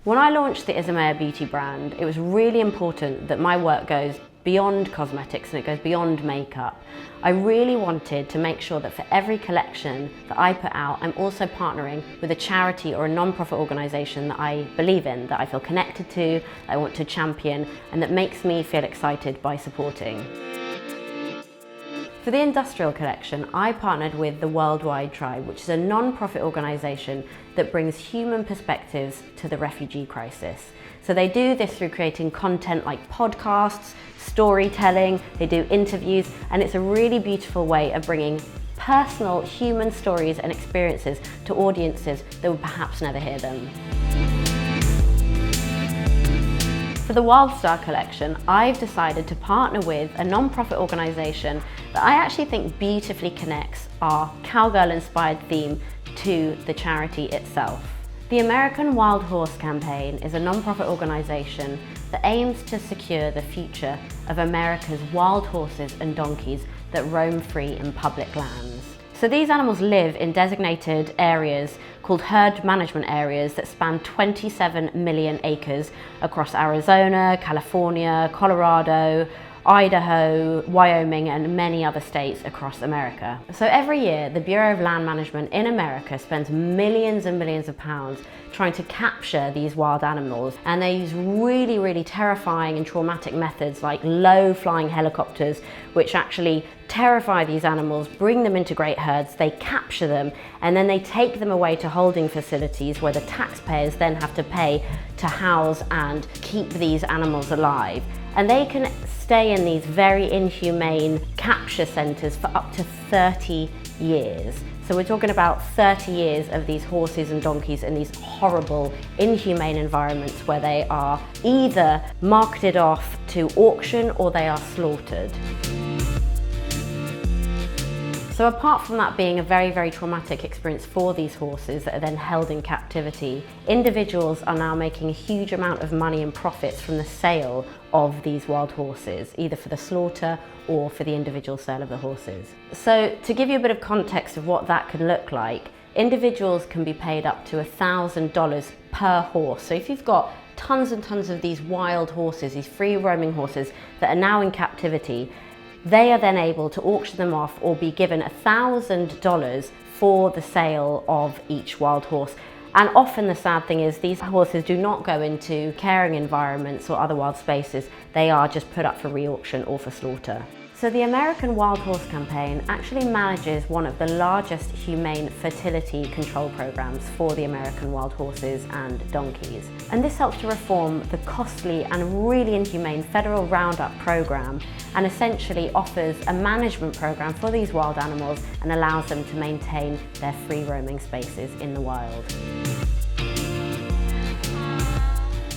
When I launched the Isamaya beauty brand, it was really important that my work goes beyond cosmetics and it goes beyond makeup. I really wanted to make sure that for every collection that I put out, I'm also partnering with a charity or a non-profit organisation that I believe in, that I feel connected to, that I want to champion, and that makes me feel excited by supporting. For the industrial collection, I partnered with the Worldwide Tribe, which is a non-profit organisation that brings human perspectives to the refugee crisis. So they do this through creating content like podcasts, storytelling, they do interviews, and it's a really beautiful way of bringing personal human stories and experiences to audiences that would perhaps never hear them. For the Wildstar collection, I've decided to partner with a non-profit organisation that I actually think beautifully connects our cowgirl-inspired theme to the charity itself. The American Wild Horse Campaign is a non-profit organisation that aims to secure the future of America's wild horses and donkeys that roam free in public lands. So these animals live in designated areas called herd management areas that span 27 million acres across Arizona, California, Colorado, Idaho, Wyoming, and many other states across America. So every year, the Bureau of Land Management in America spends millions and millions of pounds trying to capture these wild animals, and they use really, really terrifying and traumatic methods like low-flying helicopters, which actually terrify these animals, bring them into great herds, they capture them, and then they take them away to holding facilities where the taxpayers then have to pay to house and keep these animals alive. And they can stay in these very inhumane capture centres for up to 30 years. So we're talking about 30 years of these horses and donkeys in these horrible, inhumane environments where they are either marketed off to auction or they are slaughtered. So apart from that being a very, very traumatic experience for these horses that are then held in captivity, individuals are now making a huge amount of money and profits from the sale of these wild horses, either for the slaughter or for the individual sale of the horses. So to give you a bit of context of what that can look like, individuals can be paid up to $1,000 per horse. So if you've got tons and tons of these wild horses, these free roaming horses that are now in captivity, they are then able to auction them off or be given $1,000 for the sale of each wild horse. And often the sad thing is these horses do not go into caring environments or other wild spaces. They are just put up for re-auction or for slaughter. So the American Wild Horse Campaign actually manages one of the largest humane fertility control programs for the American wild horses and donkeys. And this helps to reform the costly and really inhumane federal roundup program and essentially offers a management program for these wild animals and allows them to maintain their free roaming spaces in the wild.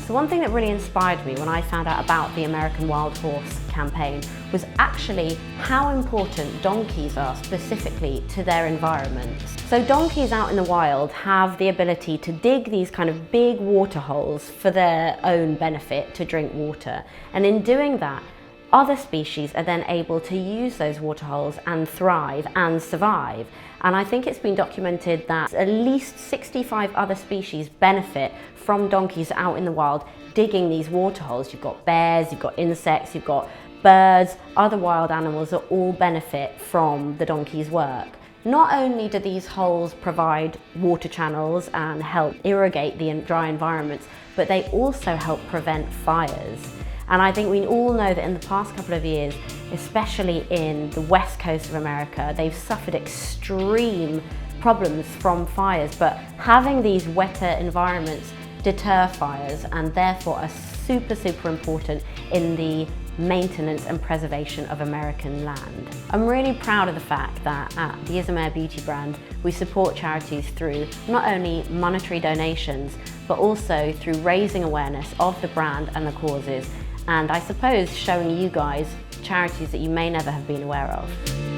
So one thing that really inspired me when I found out about the American Wild Horse Campaign was actually how important donkeys are specifically to their environments. So donkeys out in the wild have the ability to dig these kind of big water holes for their own benefit to drink water. And in doing that, other species are then able to use those water holes and thrive and survive. And I think it's been documented that at least 65 other species benefit from donkeys out in the wild digging these water holes. You've got bears, you've got insects, you've got birds, other wild animals that all benefit from the donkey's work. Not only do these holes provide water channels and help irrigate the dry environments, but they also help prevent fires. And I think we all know that in the past couple of years, especially in the west coast of America, they've suffered extreme problems from fires, but having these wetter environments deter fires and therefore are super, super important in the maintenance and preservation of American land. I'm really proud of the fact that at the Isamaya Beauty brand, we support charities through not only monetary donations, but also through raising awareness of the brand and the causes, and I suppose showing you guys charities that you may never have been aware of.